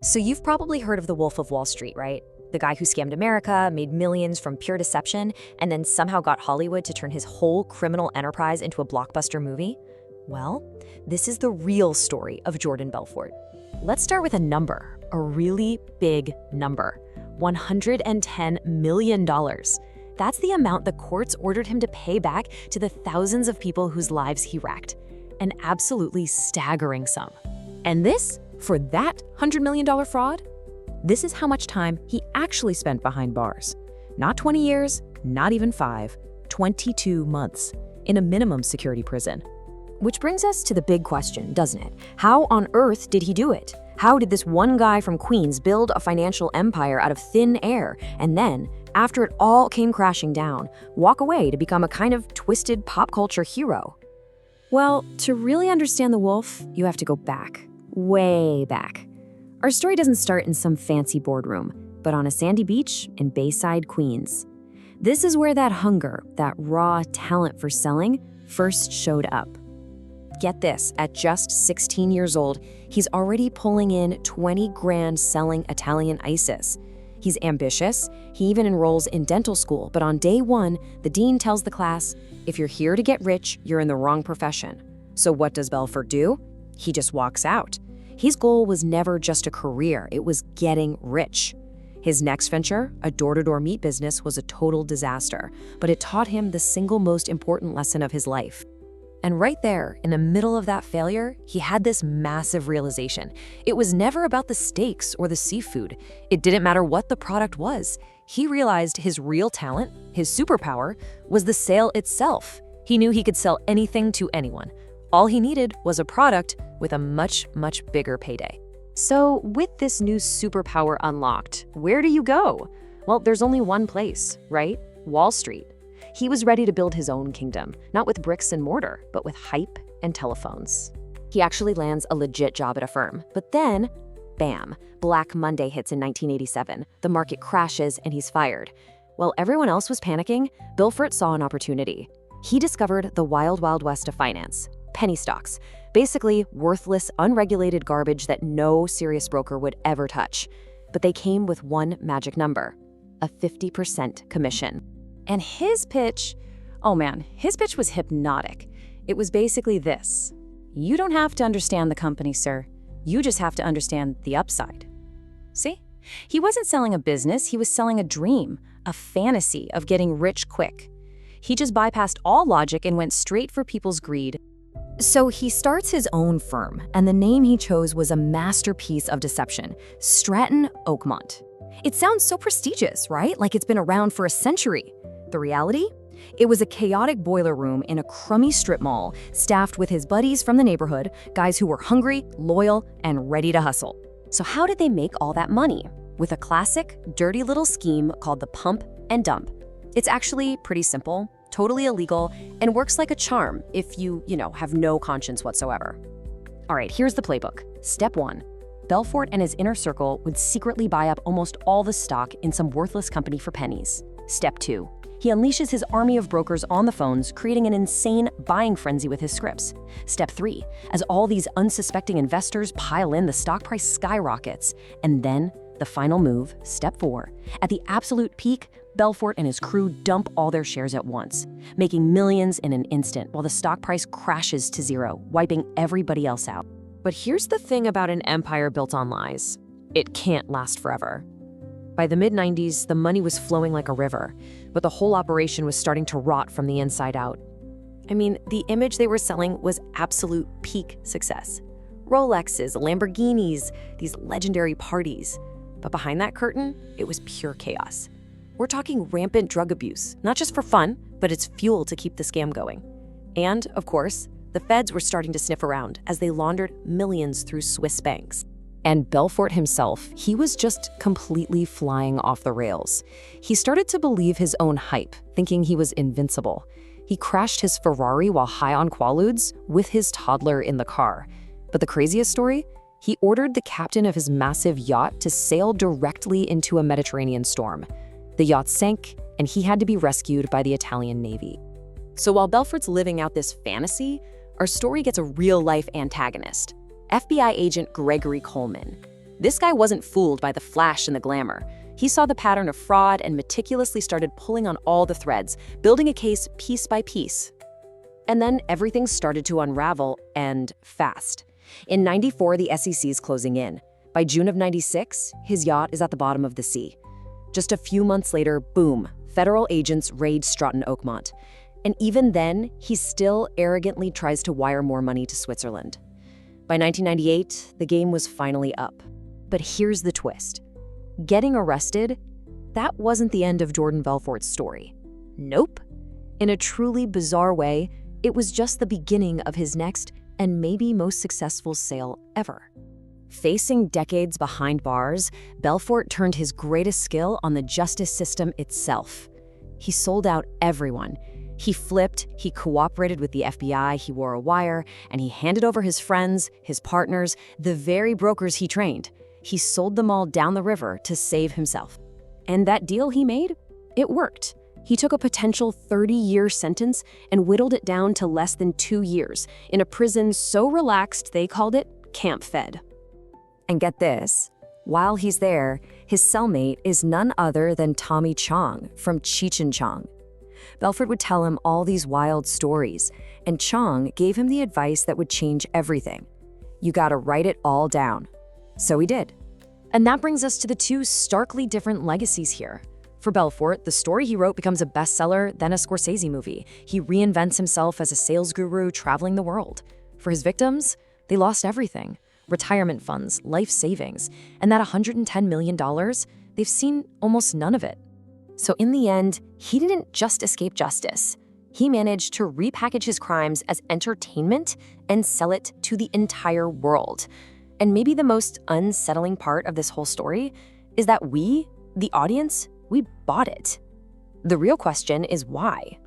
So you've probably heard of the Wolf of Wall Street, right? The guy who scammed America, made millions from pure deception, and then somehow got Hollywood to turn his whole criminal enterprise into a blockbuster movie? Well, this is the real story of Jordan Belfort. Let's start with a number, a really big number, $110 million. That's the amount the courts ordered him to pay back to the thousands of people whose lives he wrecked. An absolutely staggering sum. And this, for that $100 million fraud? This is how much time he actually spent behind bars. Not 20 years, not even 5, 22 months in a minimum security prison. Which brings us to the big question, doesn't it? How on earth did he do it? How did this one guy from Queens build a financial empire out of thin air and then, after it all came crashing down, walk away to become a kind of twisted pop culture hero? Well, to really understand the wolf, you have to go back, way back. Our story doesn't start in some fancy boardroom, but on a sandy beach in Bayside, Queens. This is where that hunger, that raw talent for selling, first showed up. Get this, at just 16 years old, he's already pulling in 20 grand selling Italian ices. He's ambitious, he even enrolls in dental school, but on day one, the dean tells the class, if you're here to get rich, you're in the wrong profession. So what does Belfort do? He just walks out. His goal was never just a career, it was getting rich. His next venture, a door-to-door meat business, was a total disaster, but it taught him the single most important lesson of his life. And right there, in the middle of that failure, he had this massive realization. It was never about the steaks or the seafood. It didn't matter what the product was. He realized his real talent, his superpower, was the sale itself. He knew he could sell anything to anyone. All he needed was a product with a much, much bigger payday. So with this new superpower unlocked, where do you go? Well, there's only one place, right? Wall Street. He was ready to build his own kingdom, not with bricks and mortar, but with hype and telephones. He actually lands a legit job at a firm, but then, bam, Black Monday hits in 1987. The market crashes and he's fired. While everyone else was panicking, Belfort saw an opportunity. He discovered the wild, wild west of finance, penny stocks, basically worthless, unregulated garbage that no serious broker would ever touch. But they came with one magic number, a 50% commission. And his pitch, oh man, his pitch was hypnotic. It was basically this: you don't have to understand the company, sir. You just have to understand the upside. See? He wasn't selling a business, he was selling a dream, a fantasy of getting rich quick. He just bypassed all logic and went straight for people's greed. So he starts his own firm, and the name he chose was a masterpiece of deception, Stratton Oakmont. It sounds so prestigious, right? Like it's been around for a century. The reality? It was a chaotic boiler room in a crummy strip mall, staffed with his buddies from the neighborhood, guys who were hungry, loyal, and ready to hustle. So how did they make all that money? With a classic, dirty little scheme called the pump and dump. It's actually pretty simple, totally illegal, and works like a charm if you have no conscience whatsoever. All right, here's the playbook. Step 1. Belfort and his inner circle would secretly buy up almost all the stock in some worthless company for pennies. Step 2. He unleashes his army of brokers on the phones, creating an insane buying frenzy with his scripts. Step 3. As all these unsuspecting investors pile in, the stock price skyrockets. And then, the final move, Step 4. At the absolute peak, Belfort and his crew dump all their shares at once, making millions in an instant while the stock price crashes to zero, wiping everybody else out. But here's the thing about an empire built on lies. It can't last forever. By the mid-90s, the money was flowing like a river, but the whole operation was starting to rot from the inside out. I mean, the image they were selling was absolute peak success. Rolexes, Lamborghinis, these legendary parties. But behind that curtain, it was pure chaos. We're talking rampant drug abuse, not just for fun, but it's fuel to keep the scam going. And, of course, the feds were starting to sniff around as they laundered millions through Swiss banks. And Belfort himself, he was just completely flying off the rails. He started to believe his own hype, thinking he was invincible. He crashed his Ferrari while high on Quaaludes with his toddler in the car. But the craziest story? He ordered the captain of his massive yacht to sail directly into a Mediterranean storm. The yacht sank, and he had to be rescued by the Italian Navy. So while Belfort's living out this fantasy, our story gets a real-life antagonist, FBI agent Gregory Coleman. This guy wasn't fooled by the flash and the glamour. He saw the pattern of fraud and meticulously started pulling on all the threads, building a case piece by piece. And then everything started to unravel, and fast. In '94, the SEC is closing in. By June of '96, his yacht is at the bottom of the sea. Just a few months later, boom, federal agents raid Stratton Oakmont. And even then, he still arrogantly tries to wire more money to Switzerland. By 1998, the game was finally up. But here's the twist. Getting arrested, that wasn't the end of Jordan Belfort's story. Nope. In a truly bizarre way, it was just the beginning of his next and maybe most successful sale ever. Facing decades behind bars, Belfort turned his greatest skill on the justice system itself. He sold out everyone. He flipped, he cooperated with the FBI, he wore a wire, and he handed over his friends, his partners, the very brokers he trained. He sold them all down the river to save himself. And that deal he made? It worked. He took a potential 30-year sentence and whittled it down to less than 2 years in a prison so relaxed they called it Camp Fed. And get this, while he's there, his cellmate is none other than Tommy Chong from Cheech and Chong. Belfort would tell him all these wild stories, and Chong gave him the advice that would change everything. You gotta write it all down. So he did. And that brings us to the two starkly different legacies here. For Belfort, the story he wrote becomes a bestseller, then a Scorsese movie. He reinvents himself as a sales guru traveling the world. For his victims, they lost everything. Retirement funds, life savings, and that $110 million, they've seen almost none of it. So in the end, he didn't just escape justice. He managed to repackage his crimes as entertainment and sell it to the entire world. And maybe the most unsettling part of this whole story is that we, the audience, we bought it. The real question is why?